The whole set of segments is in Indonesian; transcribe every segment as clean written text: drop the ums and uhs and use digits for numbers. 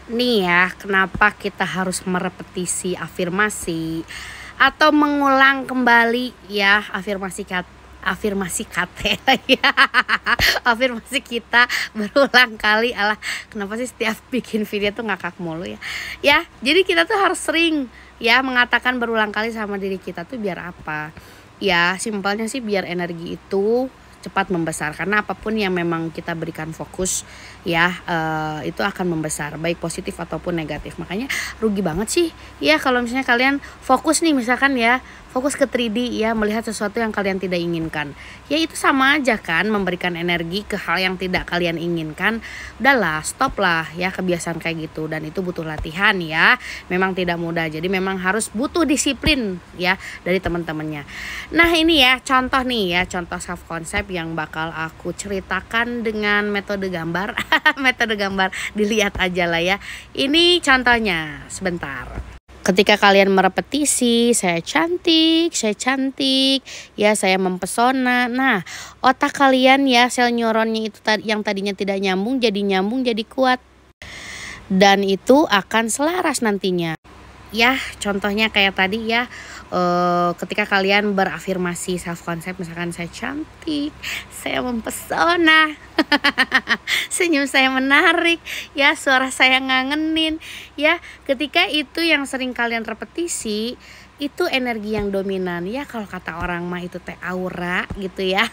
Nih ya, kenapa kita harus merepetisi afirmasi atau mengulang kembali ya afirmasi kata ya. Afirmasi kita berulang kali. Alah, kenapa sih setiap bikin video tuh ngakak mulu ya. Ya, jadi kita tuh harus sering ya mengatakan berulang kali sama diri kita tuh biar apa? Ya, simpelnya sih biar energi itu cepat membesar, karena apapun yang memang kita berikan fokus ya itu akan membesar, baik positif ataupun negatif. Makanya rugi banget sih ya kalau misalnya kalian fokus nih, misalkan ya fokus ke 3D ya, melihat sesuatu yang kalian tidak inginkan, ya itu sama aja kan memberikan energi ke hal yang tidak kalian inginkan. Udahlah, stop lah ya kebiasaan kayak gitu, dan itu butuh latihan ya, memang tidak mudah, jadi memang harus butuh disiplin ya dari teman-temannya. Nah ini ya contoh nih ya, contoh self concept yang bakal aku ceritakan dengan metode gambar. Metode gambar, dilihat aja lah ya. Ini contohnya sebentar. Ketika kalian merepetisi, saya cantik, ya saya mempesona. Nah, otak kalian ya, sel neuronnya itu yang tadinya tidak nyambung, jadi kuat. Dan itu akan selaras nantinya. Ya, contohnya kayak tadi ya, ketika kalian berafirmasi self concept, misalkan saya cantik, saya mempesona, senyum saya menarik, ya suara saya ngangenin, ya ketika itu yang sering kalian repetisi, itu energi yang dominan ya, kalau kata orang mah itu teh aura gitu ya.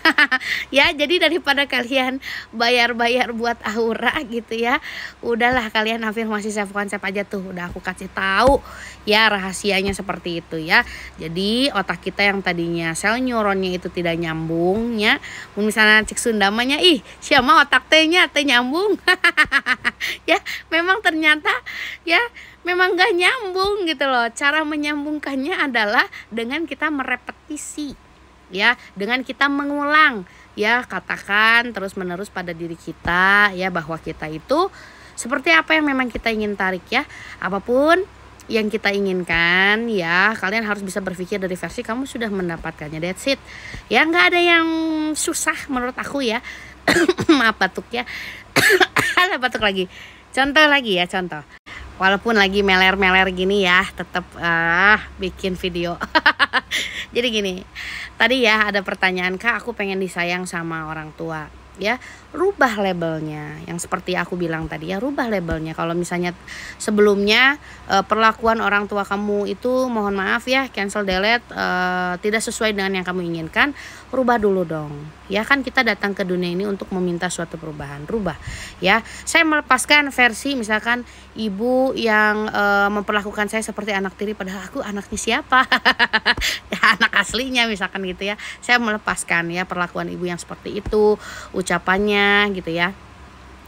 Ya jadi daripada kalian bayar buat aura gitu ya, udahlah kalian afirmasi self concept aja tuh, udah aku kasih tahu ya rahasianya seperti itu ya. Jadi otak kita yang tadinya sel neuronnya itu tidak nyambung ya, misalnya cek Sundamanya ih siapa otak tehnya teh nyambung. Ya memang ternyata ya memang gak nyambung gitu loh. Cara menyambungkannya adalah dengan kita merepetisi ya, dengan kita mengulang ya, katakan terus menerus pada diri kita ya, bahwa kita itu seperti apa yang memang kita ingin tarik ya. Apapun yang kita inginkan ya, kalian harus bisa berpikir dari versi kamu sudah mendapatkannya, that's it ya. Nggak ada yang susah menurut aku ya. Maaf batuk ya. Ada batuk lagi. Contoh lagi ya, contoh. Walaupun lagi meler-meler gini ya, tetap bikin video. Jadi gini, tadi ya ada pertanyaan, Kak aku pengen disayang sama orang tua. Ya rubah labelnya, yang seperti aku bilang tadi ya, rubah labelnya. Kalau misalnya sebelumnya perlakuan orang tua kamu itu mohon maaf ya, cancel delete, tidak sesuai dengan yang kamu inginkan, rubah dulu dong ya. Kan kita datang ke dunia ini untuk meminta suatu perubahan, rubah ya. Saya melepaskan versi misalkan ibu yang memperlakukan saya seperti anak tiri, padahal aku anaknya siapa? Ya, anak aslinya misalkan gitu ya. Saya melepaskan ya perlakuan ibu yang seperti itu, ucapannya gitu ya,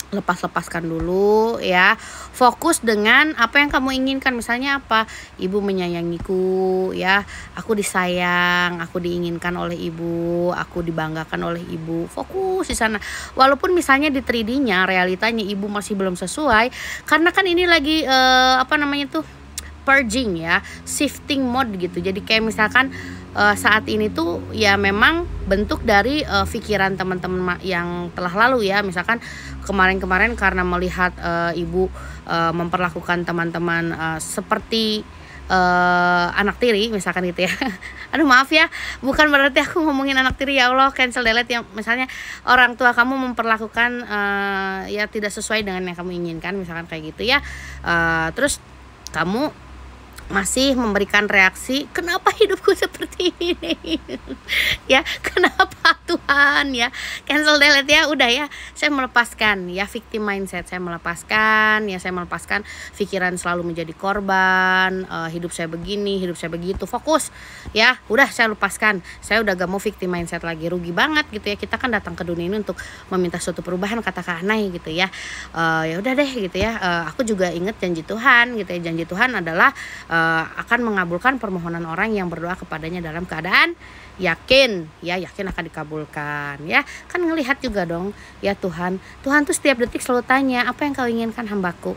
lepaskan dulu ya. Fokus dengan apa yang kamu inginkan. Misalnya apa? Ibu menyayangiku ya, aku disayang, aku diinginkan oleh ibu, aku dibanggakan oleh ibu. Fokus di sana. Walaupun misalnya di 3D-nya realitanya ibu masih belum sesuai, karena kan ini lagi purging ya, shifting mode gitu. Jadi kayak misalkan saat ini tuh ya memang bentuk dari pikiran teman-teman yang telah lalu ya. Misalkan kemarin-kemarin karena melihat ibu memperlakukan teman-teman seperti anak tiri misalkan gitu ya. Aduh maaf ya, bukan berarti aku ngomongin anak tiri ya Allah, cancel delete yang misalnya orang tua kamu memperlakukan ya tidak sesuai dengan yang kamu inginkan misalkan kayak gitu ya. Terus kamu masih memberikan reaksi, kenapa hidupku seperti ini? Ya, kenapa Tuhan ya? Cancel delete ya, udah ya. Saya melepaskan ya victim mindset, saya melepaskan pikiran selalu menjadi korban, hidup saya begini, hidup saya begitu. Fokus ya, udah saya lepaskan. Saya udah gak mau victim mindset lagi, rugi banget gitu ya. Kita kan datang ke dunia ini untuk meminta suatu perubahan, kata Kak Anai gitu ya. Ya udah deh gitu ya. Aku juga ingat janji Tuhan gitu ya. Janji Tuhan adalah akan mengabulkan permohonan orang yang berdoa kepadanya dalam keadaan yakin akan dikabulkan ya. Kan ngelihat juga dong ya, Tuhan tuh setiap detik selalu tanya, apa yang kau inginkan hambaku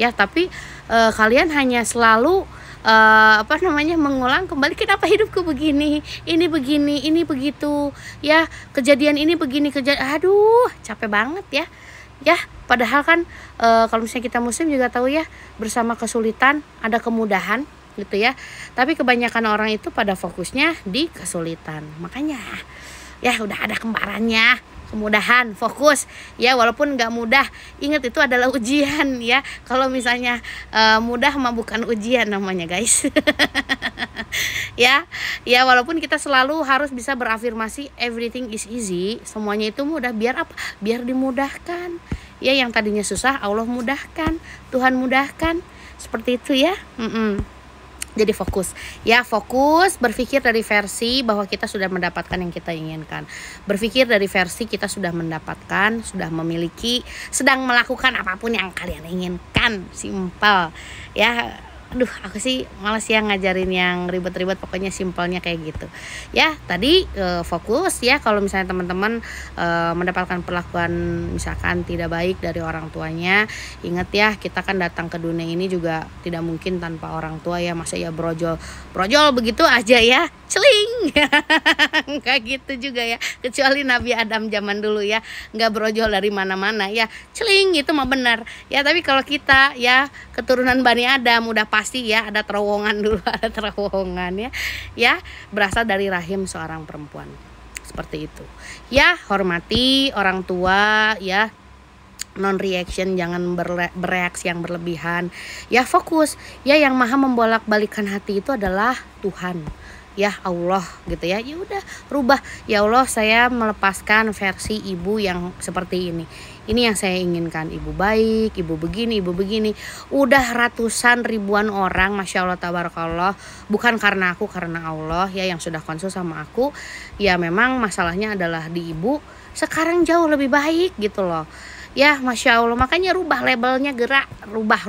ya. Tapi kalian hanya selalu mengulang kembali, kenapa hidupku begini, ini begitu ya, kejadian ini begini, aduh capek banget ya. Padahal kan kalau misalnya kita muslim juga tahu ya, bersama kesulitan ada kemudahan gitu ya. Tapi kebanyakan orang itu pada fokusnya di kesulitan. Makanya ya udah ada kembarannya, kemudahan, fokus ya, walaupun nggak mudah, ingat itu adalah ujian ya. Kalau misalnya mudah mah bukan ujian namanya guys. ya walaupun kita selalu harus bisa berafirmasi everything is easy, semuanya itu mudah. Biar apa? Biar dimudahkan ya. Yang tadinya susah Allah mudahkan, Tuhan mudahkan, seperti itu ya. Jadi fokus ya, fokus berpikir dari versi bahwa kita sudah mendapatkan yang kita inginkan. Berpikir dari versi kita sudah mendapatkan, sudah memiliki, sedang melakukan apapun yang kalian inginkan. Simpel ya. Aduh, aku sih males ya ngajarin yang ribet-ribet, pokoknya simpelnya kayak gitu ya. Tadi fokus ya, kalau misalnya teman-teman mendapatkan perlakuan misalkan tidak baik dari orang tuanya, ingat ya, kita kan datang ke dunia ini juga tidak mungkin tanpa orang tua ya. Masa ya brojol begitu aja ya, celing. Kayak gitu juga ya, kecuali Nabi Adam zaman dulu ya, nggak brojol dari mana-mana ya, celing itu mah benar ya. Tapi kalau kita ya keturunan Bani Adam udah pasti ya ada terowongan dulu, ada terowongan ya berasal dari rahim seorang perempuan, seperti itu ya. Hormati orang tua ya, non reaction, jangan bereaksi yang berlebihan ya. Fokus ya, yang maha membolak-balikan hati itu adalah Tuhan ya, Allah gitu ya. Ya udah, rubah ya Allah, saya melepaskan versi ibu yang seperti ini yang saya inginkan. Ibu baik, ibu begini, ibu begini. Udah ratusan ribuan orang, masya Allah tabarakallah, bukan karena aku, karena Allah ya yang sudah konsul sama aku ya. Memang masalahnya adalah di ibu, sekarang jauh lebih baik gitu loh ya, masya Allah. Makanya rubah labelnya, gerak, rubah.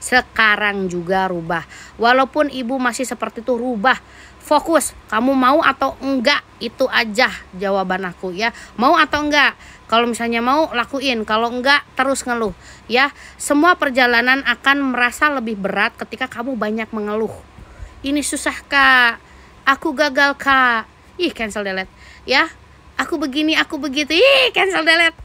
Sekarang juga rubah, walaupun ibu masih seperti itu, rubah. Fokus, kamu mau atau enggak, itu aja jawaban aku ya. Mau atau enggak? Kalau misalnya mau, lakuin. Kalau enggak, terus ngeluh ya. Semua perjalanan akan merasa lebih berat ketika kamu banyak mengeluh. Ini susah kak, aku gagal kak, ih cancel delete ya. Aku begini, aku begitu, ih cancel delete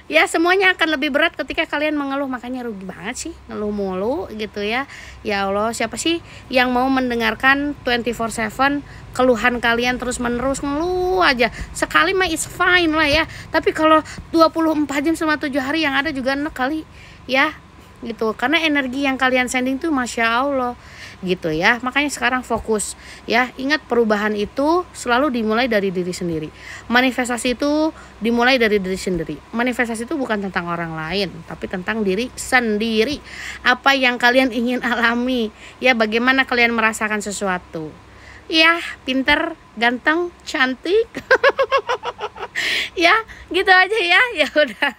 ya. Semuanya akan lebih berat ketika kalian mengeluh. Makanya rugi banget sih ngeluh mulu gitu ya. Ya Allah, siapa sih yang mau mendengarkan 24/7 keluhan kalian terus menerus, ngeluh aja. Sekali mah it's fine lah ya, tapi kalau 24 jam selama 7 hari yang ada juga enak kali ya gitu. Karena energi yang kalian sending tuh masya Allah gitu ya. Makanya sekarang fokus ya. Ingat, perubahan itu selalu dimulai dari diri sendiri. Manifestasi itu dimulai dari diri sendiri. Manifestasi itu bukan tentang orang lain, tapi tentang diri sendiri. Apa yang kalian ingin alami ya, bagaimana kalian merasakan sesuatu ya, pinter, ganteng, cantik. Ya gitu aja ya. Ya udah.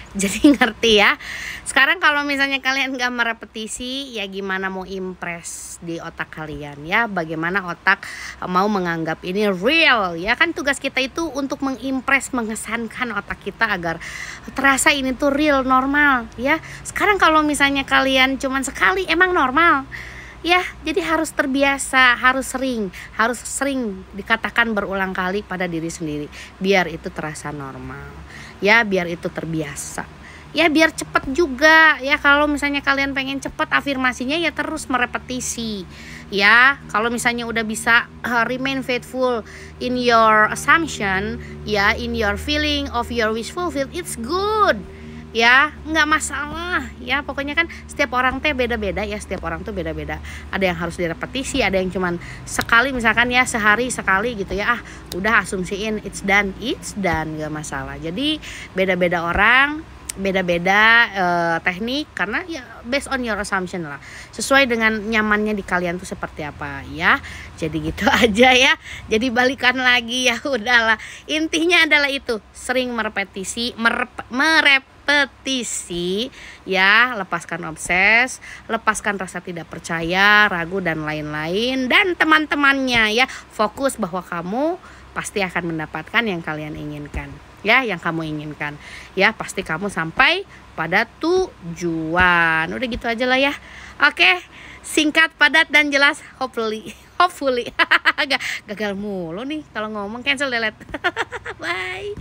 Jadi ngerti ya. Sekarang kalau misalnya kalian gak merepetisi, ya gimana mau impress di otak kalian ya. Bagaimana otak mau menganggap ini real ya. Kan tugas kita itu untuk mengimpress, mengesankan otak kita agar terasa ini tuh real, normal ya. Sekarang kalau misalnya kalian cuman sekali, emang normal ya. Jadi harus terbiasa, harus sering dikatakan berulang kali pada diri sendiri, biar itu terasa normal ya, biar itu terbiasa ya, biar cepat juga ya. Kalau misalnya kalian pengen cepat afirmasinya ya, terus merepetisi ya. Kalau misalnya udah bisa remain faithful in your assumption ya, in your feeling of your wish fulfilled, it's good ya, nggak masalah ya. Pokoknya kan setiap orang teh beda-beda ya, setiap orang tuh beda-beda. Ada yang harus direpetisi, ada yang cuman sekali, misalkan ya sehari sekali gitu ya, udah asumsiin it's done, nggak masalah. Jadi beda-beda orang, beda-beda teknik, karena ya based on your assumption lah, sesuai dengan nyamannya di kalian tuh seperti apa ya. Jadi gitu aja ya. Jadi balikan lagi ya, udahlah, intinya adalah itu, sering merepetisi, repetisi ya, lepaskan obses, lepaskan rasa tidak percaya, ragu dan lain-lain, dan teman-temannya ya. Fokus bahwa kamu pasti akan mendapatkan yang kalian inginkan ya, yang kamu inginkan ya. Pasti kamu sampai pada tujuan. Udah gitu aja lah ya. Oke, singkat, padat dan jelas, hopefully. Gagal mulu nih kalau ngomong, cancel delete. Bye.